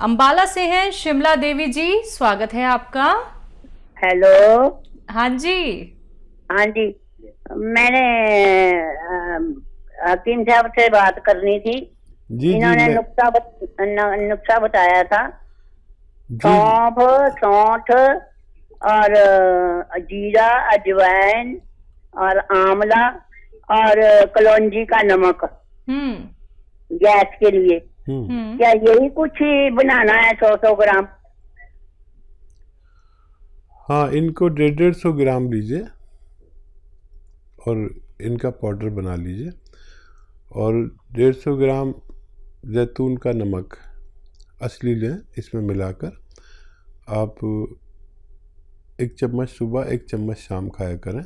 अंबाला से हैं शिमला देवी जी, स्वागत है आपका। हेलो। हाँ जी। हाँ जी, मैंने हकीम साहब से बात करनी थी। जी इन्होंने मैं नुक्सा बताया था। जी सौंफ, सौंठ और जीरा, अजवाइन और आंवला और कलौंजी का नमक गैस के लिए। क्या यही कुछ ही बनाना है? 100 ग्राम? हाँ, इनको 150 ग्राम लीजिए और इनका पाउडर बना लीजिए और 150 ग्राम जैतून का नमक असली लें, इसमें मिलाकर आप 1 चम्मच सुबह 1 चम्मच शाम खाया करें।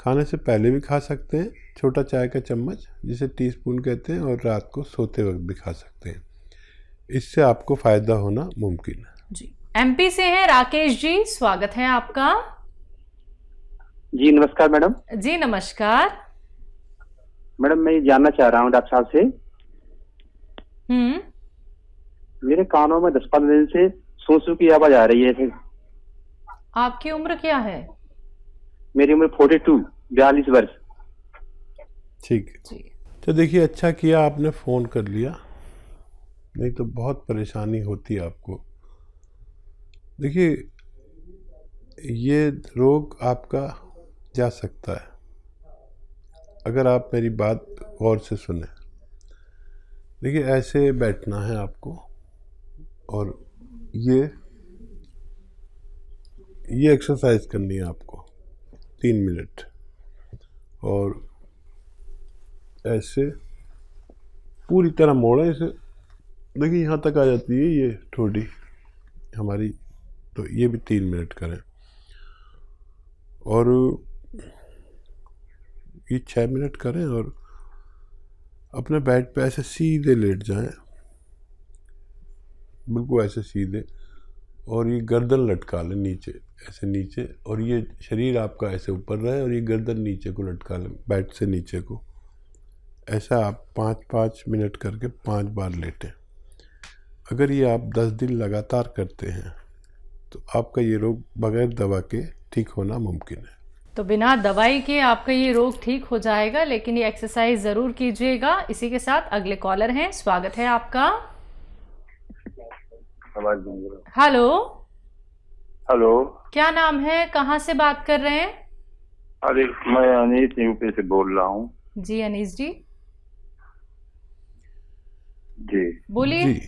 खाने से पहले भी खा सकते हैं, छोटा चाय का चम्मच जिसे टीस्पून कहते हैं, और रात को सोते वक्त भी खा सकते हैं। इससे आपको फ़ायदा होना मुमकिन है। जी। एमपी से हैं राकेश जी, स्वागत है आपका। जी नमस्कार मैडम। जी नमस्कार। मैडम मैं ये जानना चाह रहा हूँ डॉक्टर साहब से, मेरे कानों में 10-15 दिन से सू सू की आवाज आ रही है। आपकी उम्र क्या है? मेरी उम्र 42 वर्ष। ठीक है जी। तो देखिए, अच्छा किया आपने फ़ोन कर लिया, नहीं तो बहुत परेशानी होती है आपको। देखिए, ये रोग आपका जा सकता है अगर आप मेरी बात गौर से सुने। देखिए, ऐसे बैठना है आपको और ये एक्सरसाइज करनी है आपको 3 मिनट, और ऐसे पूरी तरह मोड़ें इसे। देखिए, यहाँ तक आ जाती है ये ठोड़ी हमारी, तो ये भी 3 मिनट करें। और ये 6 मिनट करें और अपने बेड पे ऐसे सीधे लेट जाएं, बिल्कुल ऐसे सीधे, और ये गर्दन लटका लें नीचे, ऐसे नीचे, और ये शरीर आपका ऐसे ऊपर रहे और ये गर्दन नीचे को लटका लें, बेड से नीचे को। ऐसा आप 5-5 मिनट करके 5 बार लेटें। अगर ये आप 10 दिन लगातार करते हैं तो आपका ये रोग बगैर दवा के ठीक होना मुमकिन है। तो बिना दवाई के आपका ये रोग ठीक हो जाएगा, लेकिन ये एक्सरसाइज जरूर कीजिएगा। इसी के साथ अगले कॉलर हैं, स्वागत है आपका। हेलो। हेलो, क्या नाम है, कहाँ से बात कर रहे हैं? अरे मैं अनीस यूपी से बोल रहा हूँ। जी अनीस जी, जी बोलिए। जी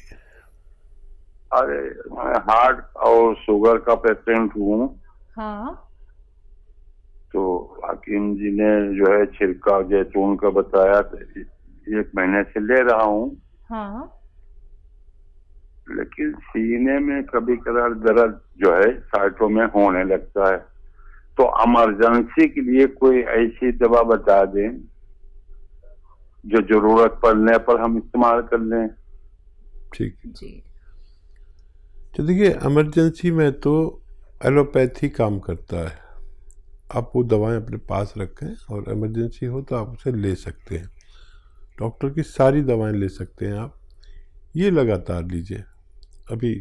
अरे मैं हार्ट और शुगर का पेशेंट हूँ। हाँ। तो हकीम जी ने जो है छिड़काव जैतून का बताया, 1 महीने से ले रहा हूँ। हाँ। लेकिन सीने में कभी कभार दर्द जो है साइटों में होने लगता है। तो इमरजेंसी के लिए कोई ऐसी दवा बता दें जो जरूरत पड़ने पर हम इस्तेमाल कर लें। ठीक है जी। तो देखिए, इमरजेंसी में तो एलोपैथी काम करता है। आप वो दवाएं अपने पास रखें और इमरजेंसी हो तो आप उसे ले सकते हैं। डॉक्टर की सारी दवाएं ले सकते हैं आप। ये लगातार लीजिए। अभी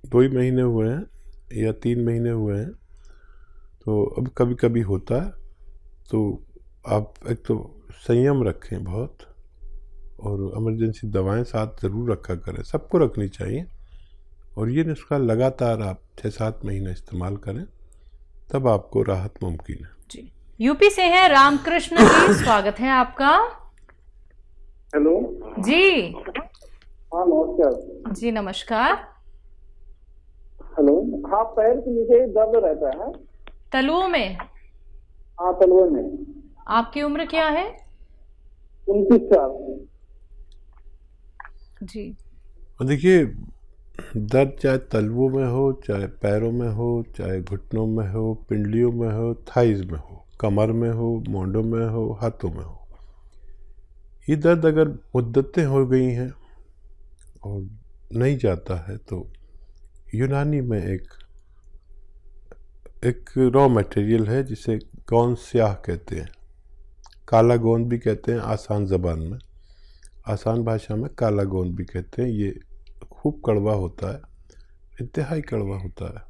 2 ही महीने हुए हैं या 3 महीने हुए हैं, तो अब कभी कभी होता है, तो आप एक तो संयम रखें बहुत, और इमरजेंसी दवाएं साथ ज़रूर रखा करें, सबको रखनी चाहिए। और ये नुस्खा लगातार आप 6-7 महीने इस्तेमाल करें, तब आपको राहत मुमकिन है। जी। यूपी से हैं रामकृष्ण जी, स्वागत है आपका। हेलो। जी। हाँ नमस्कार। जी नमस्कार। हेलो। हाँ, पैर के नीचे दर्द रहता है। तलुओं में? हाँ, तलवे में। आपकी उम्र क्या है? 29 साल। जी। और देखिए, दर्द चाहे तलवों में हो, चाहे पैरों में हो, चाहे घुटनों में हो, पिंडलियों में हो, थाइज में हो, कमर में हो, मोंडों में हो, हाथों में हो, ये दर्द अगर मुद्दतें हो गई हैं और नहीं जाता है, तो यूनानी में एक रॉ मटेरियल है जिसे गोंद स्याह कहते हैं, काला गोंद भी कहते हैं आसान ज़बान में, आसान भाषा में काला गोंद भी कहते हैं। ये खूब कड़वा होता है, इंतहाई कड़वा होता है,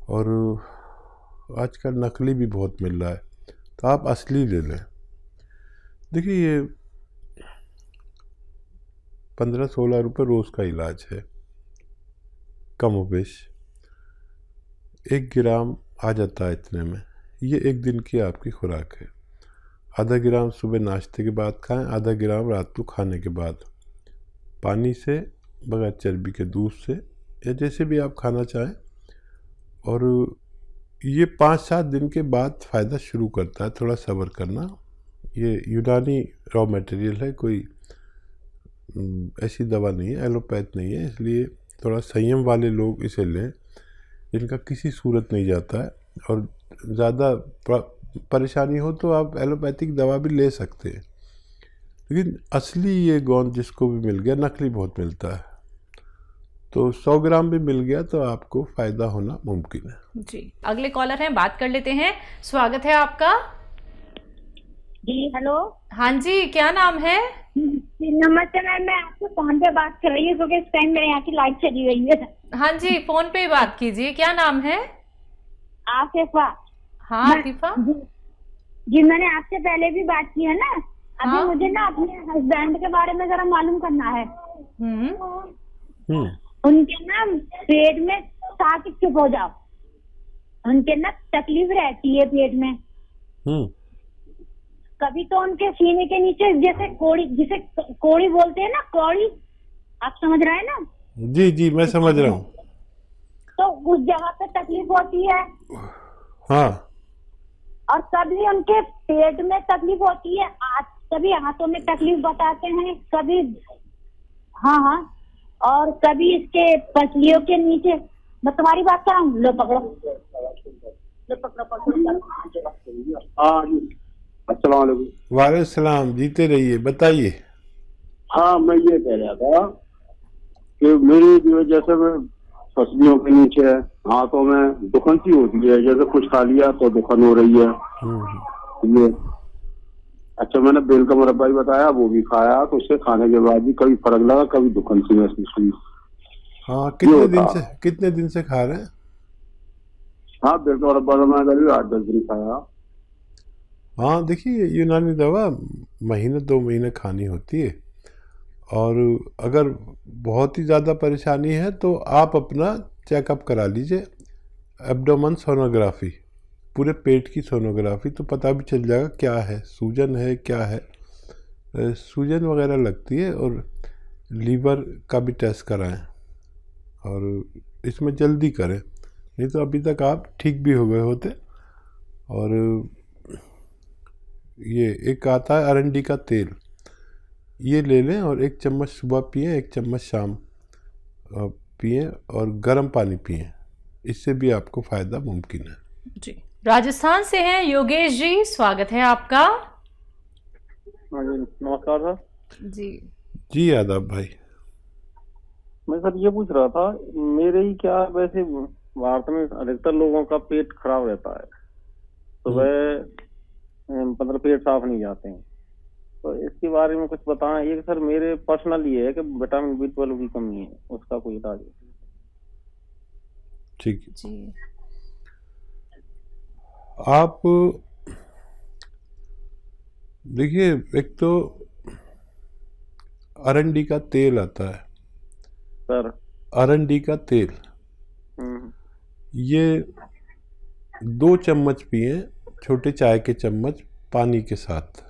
और आजकल नकली भी बहुत मिल रहा है, तो आप असली ले लें। देखिए ये 15-16 रुपये रोज़ का इलाज है, कम बेश 1 ग्राम आ जाता है इतने में। ये 1 दिन की आपकी खुराक है। आधा ग्राम सुबह नाश्ते के बाद खाएं, आधा ग्राम रात को खाने के बाद, पानी से, बगैर चर्बी के, दूध से, या जैसे भी आप खाना चाहें। और ये 5-7 दिन के बाद फ़ायदा शुरू करता है, थोड़ा सब्र करना। ये यूनानी रॉ मटेरियल है, कोई ऐसी दवा नहीं है, एलोपैथ नहीं है, इसलिए थोड़ा संयम वाले लोग इसे लें, इनका किसी सूरत नहीं जाता है। और ज़्यादा परेशानी हो तो आप एलोपैथिक दवा भी ले सकते हैं, लेकिन असली ये गोंद जिसको भी मिल गया, नकली बहुत मिलता है, तो 100 ग्राम भी मिल गया तो आपको फ़ायदा होना मुमकिन है। जी, अगले कॉलर हैं, बात कर लेते हैं। स्वागत है आपका। जी हेलो। हाँ जी, क्या नाम है? नमस्ते मैम, मैं आपसे फोन पे बात कर रही हूँ क्योंकि इस टाइम मेरे यहाँ की लाइट चली गई है। हाँ जी, फोन पे ही बात कीजिए। क्या नाम है? आसिफा। हाँ आतिफा जी, मैंने आपसे पहले भी बात की है ना। अभी हाँ? मुझे ना अपने हस्बैंड के बारे में जरा मालूम करना है। उनके ना पेट में ताकि चुप हो जाओ, उनके ना तकलीफ रहती है पेट में। कभी तो उनके सीने के नीचे जैसे कोड़ी, जिसे कोड़ी बोलते हैं ना, कौड़ी, आप समझ रहे हैं ना? जी जी, मैं समझ रहा हूँ। तो उस जगह पे तकलीफ होती है। हाँ। और कभी उनके पेट में तकलीफ होती है, कभी हाथों में तकलीफ बताते हैं, कभी हाँ, और कभी इसके पसलियों के नीचे। मैं तुम्हारी बात कर रहा हूँ, लो पकड़ो, लो पकड़ो। हाँ जी, अस्सलाम वालेकुम। वालेकुम सलाम, जीते रहिए, बताइए। हाँ, मैं ये कह रहा था कि मेरी जो जैसे मैं पसलियों के नीचे, हाथों में दुखन सी होती है, जैसे कुछ खा लिया तो दुखन हो रही है। ये अच्छा, मैंने बेल का मुरब्बा ही बताया, वो भी खाया, तो उसके खाने के बाद भी कभी फर्क लगा, कभी दुखन सी महसूस हुई। हाँ, कितने दिन से खा रहे हैं? हाँ, बेल का मुरब्बा तो मैं करीब 8-10 दिन खाया। हाँ, देखिए यूनानी दवा महीने 2 महीने खानी होती है, और अगर बहुत ही ज़्यादा परेशानी है तो आप अपना चेकअप करा लीजिए, एब्डोमेन सोनोग्राफी, पूरे पेट की सोनोग्राफी, तो पता भी चल जाएगा क्या है, सूजन है, क्या है। सूजन वगैरह लगती है, और लीवर का भी टेस्ट कराएं, और इसमें जल्दी करें, नहीं तो अभी तक आप ठीक भी हो गए होते। और ये एक आता है अरंडी का तेल, ये ले लें, और 1 चम्मच सुबह पिएं, 1 चम्मच शाम पिएं, और गर्म पानी पिएं, इससे भी आपको फ़ायदा मुमकिन है। जी, राजस्थान से हैं योगेश जी, स्वागत है आपका। नमस्कार सर। जी आदाब भाई। मैं सर ये पूछ रहा था, मेरे ही क्या, वैसे भारत में अधिकतर लोगों का पेट खराब रहता है, सुबह मतलब पेट साफ नहीं जाते हैं, तो इसके बारे में कुछ बताएं। एक सर मेरे पर्सनल ये है कि विटामिन B12 की कमी है, उसका कोई इलाज है? ठीक है जी, आप देखिए, एक तो अरंडी का तेल आता है सर। अरंडी का तेल, ये 2 चम्मच पिए, छोटे चाय के चम्मच, पानी के साथ।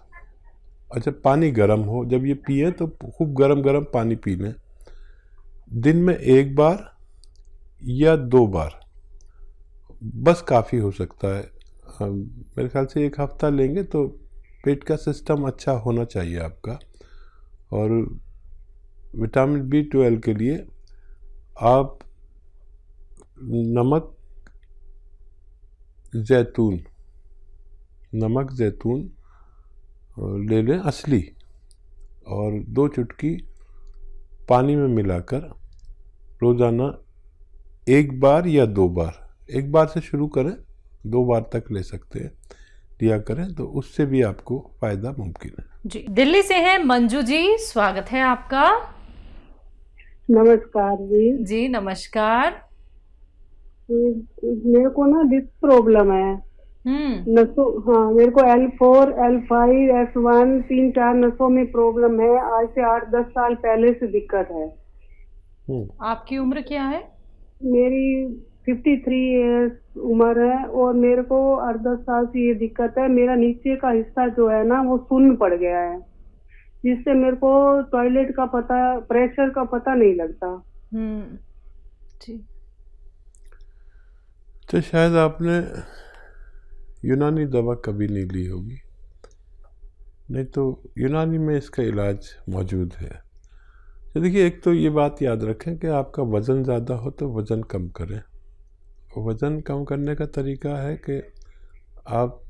अच्छा, पानी गर्म हो, जब ये पिए तो खूब गरम गरम पानी पी लें, दिन में 1 बार या 2 बार बस काफ़ी हो सकता है। मेरे ख्याल से 1 हफ्ता लेंगे तो पेट का सिस्टम अच्छा होना चाहिए आपका। और विटामिन B12 के लिए आप नमक जैतून ले लें, असली, और 2 चुटकी पानी में मिलाकर रोज़ाना 1 बार या 2 बार, 1 बार से शुरू करें, 2 बार तक ले सकते हैं, लिया करें, तो उससे भी आपको फ़ायदा मुमकिन है। जी, दिल्ली से हैं मंजू जी, स्वागत है आपका। नमस्कार जी। जी नमस्कार। मेरे को ना डिस्क प्रॉब्लम है। नसों, हाँ, मेरे को L4, L5, S1 3-4 नसों में प्रॉब्लम है। आज से 8-10 साल पहले से दिक्कत है। आपकी उम्र क्या है? मेरी 53 इयर्स उम्र है और मेरे को 8-10 साल से ये दिक्कत है। मेरा नीचे का हिस्सा जो है ना वो शून्य पड़ गया है, जिससे मेरे को टॉयलेट का पता, प्रेशर का पता नहीं लगता। जी। तो शायद आपने यूनानी दवा कभी नहीं ली होगी, नहीं तो यूनानी में इसका इलाज मौजूद है। तो देखिए, एक तो ये बात याद रखें कि आपका वज़न ज़्यादा हो तो वज़न कम करें। वज़न कम करने का तरीका है कि आप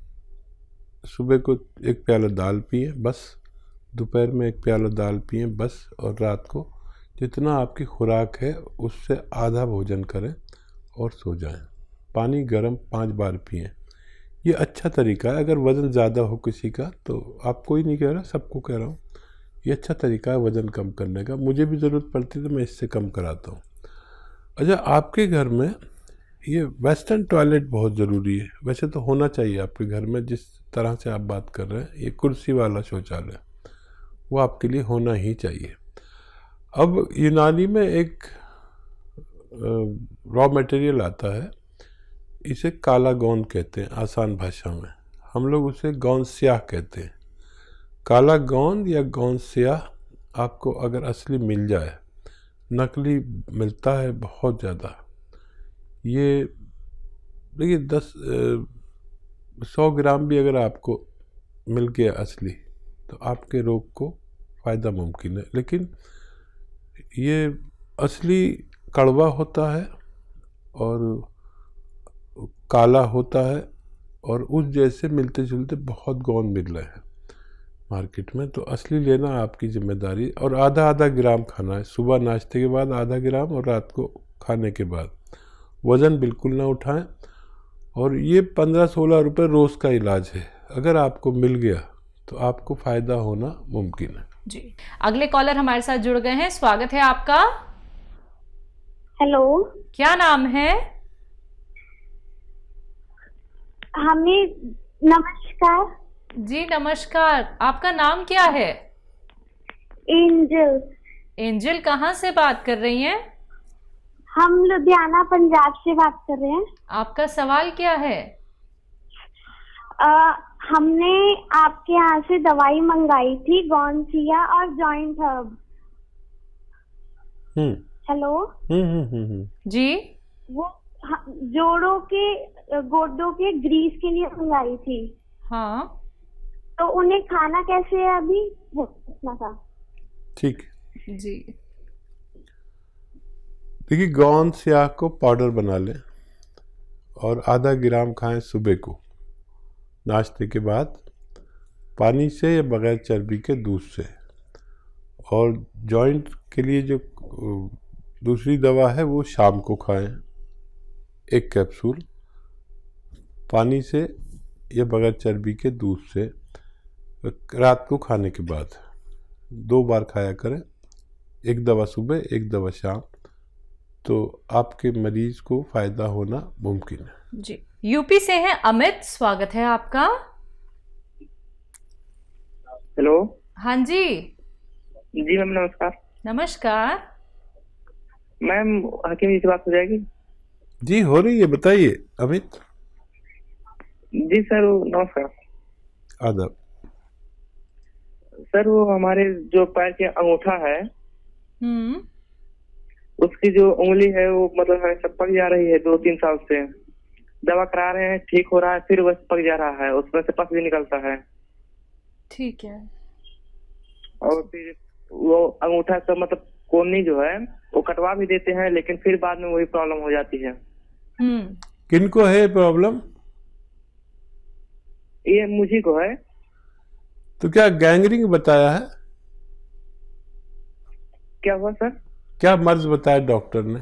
सुबह को एक प्याला दाल पिएं बस, दोपहर में एक प्याला दाल पिएं बस, और रात को जितना आपकी खुराक है उससे आधा भोजन करें और सो जाएं। पानी गर्म 5 बार पिएं। ये अच्छा तरीका है। अगर वज़न ज़्यादा हो किसी का, तो आप कोई नहीं कह रहा, सबको कह रहा हूँ, ये अच्छा तरीका है वज़न कम करने का। मुझे भी ज़रूरत पड़ती है तो मैं इससे कम कराता हूँ। अच्छा, आपके घर में ये वेस्टर्न टॉयलेट बहुत ज़रूरी है। वैसे तो होना चाहिए आपके घर में, जिस तरह से आप बात कर रहे हैं, ये कुर्सी वाला शौचालय वो आपके लिए होना ही चाहिए। अब यूनानी में एक रॉ मटेरियल आता है, इसे काला गोंद कहते हैं आसान भाषा में। हम लोग उसे गोंद स्याह कहते हैं। काला गोंद या गोंद स्याह आपको अगर असली मिल जाए, नकली मिलता है बहुत ज़्यादा। ये देखिए 100 ग्राम भी अगर आपको मिल गया असली, तो आपके रोग को फ़ायदा मुमकिन है। लेकिन ये असली कड़वा होता है और काला होता है, और उस जैसे मिलते जुलते बहुत गोंद मिल रहे हैं मार्केट में। तो असली लेना आपकी जिम्मेदारी, और आधा आधा ग्राम खाना है। सुबह नाश्ते के बाद आधा ग्राम और रात को खाने के बाद। वज़न बिल्कुल ना उठाएं। और ये 15-16 रुपये रोज़ का इलाज है। अगर आपको मिल गया तो आपको फ़ायदा होना मुमकिन है। जी, अगले कॉलर हमारे साथ जुड़ गए हैं। स्वागत है आपका। हेलो, क्या नाम है? हमें नमस्कार। जी नमस्कार, आपका नाम क्या है? एंजल। एंजल, कहाँ से बात कर रही हैं? हम लुधियाना पंजाब से बात कर रहे हैं। आपका सवाल क्या है? हमने आपके यहाँ से दवाई मंगाई थी, गॉनसिया और जॉइंट हर्ब। हेलो। जी, वो जोड़ों के, गोडों के ग्रीस के लिए मंगाई थी। हाँ, तो उन्हें खाना कैसे है अभी, वो पूछना था। ठीक। जी, देखिए, गोंद स्याह को पाउडर बना लें और आधा ग्राम खाएं सुबह को नाश्ते के बाद, पानी से या बग़ैर चर्बी के दूध से। और जॉइंट के लिए जो दूसरी दवा है वो शाम को खाएं, 1 कैप्सूल पानी से या बग़ैर चर्बी के दूध से, रात को खाने के बाद 2 बार खाया करें। 1 दवा सुबह, 1 दवा शाम। तो आपके मरीज को फ़ायदा होना मुमकिन है। जी, यूपी से हैं अमित, स्वागत है आपका। हेलो। हाँ जी। जी मैम नमस्कार। नमस्कार मैम, हकीम जी से बात हो जाएगी? जी हो रही है, बताइए अमित। जी सर, नमस्कार। आदाब। सर, वो हमारे जो पैर के अंगूठा है, उसकी जो उंगली है वो मतलब हमें पक जा रही है 2-3 साल से। दवा करा रहे हैं, ठीक हो रहा है, फिर वह पक जा रहा है, उसमें से पस भी निकलता है। ठीक है। और फिर वो अंगूठा का मतलब कोनी जो है वो कटवा भी देते हैं, लेकिन फिर बाद में वही प्रॉब्लम हो जाती है। किनको है प्रॉब्लम? ये मुझे को है। तो क्या गैंग्रीन बताया है? क्या हुआ सर? क्या मर्ज बताया डॉक्टर ने?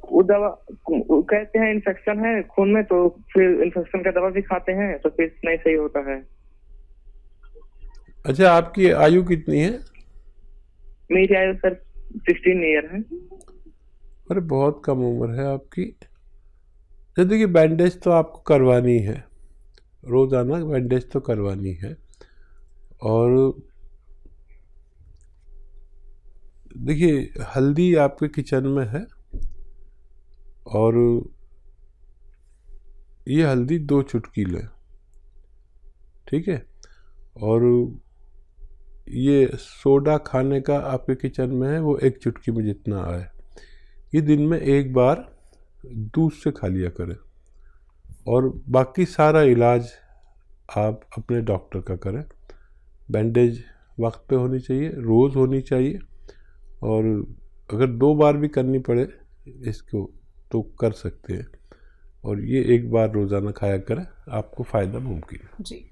वो दवा कहते हैं इन्फेक्शन है खून में, तो फिर इन्फेक्शन का दवा भी खाते हैं तो फिर नहीं सही होता है। अच्छा, आपकी आयु कितनी है? मेरी आयु सर 16 ईयर है। अरे बहुत कम उम्र है आपकी। तो देखिए बैंडेज तो आपको करवानी है, रोज़ाना बैंडेज तो करवानी है। और देखिए हल्दी आपके किचन में है, और ये हल्दी 2 चुटकी लें, ठीक है। और ये सोडा खाने का आपके किचन में है, वो 1 चुटकी में जितना आए। ये दिन में 1 बार दूध से खा लिया करें। और बाकी सारा इलाज आप अपने डॉक्टर का करें। बैंडेज वक्त पे होनी चाहिए, रोज़ होनी चाहिए, और अगर 2 बार भी करनी पड़े इसको तो कर सकते हैं। और ये 1 बार रोज़ाना खाया करें, आपको फ़ायदा मुमकिन है। जी।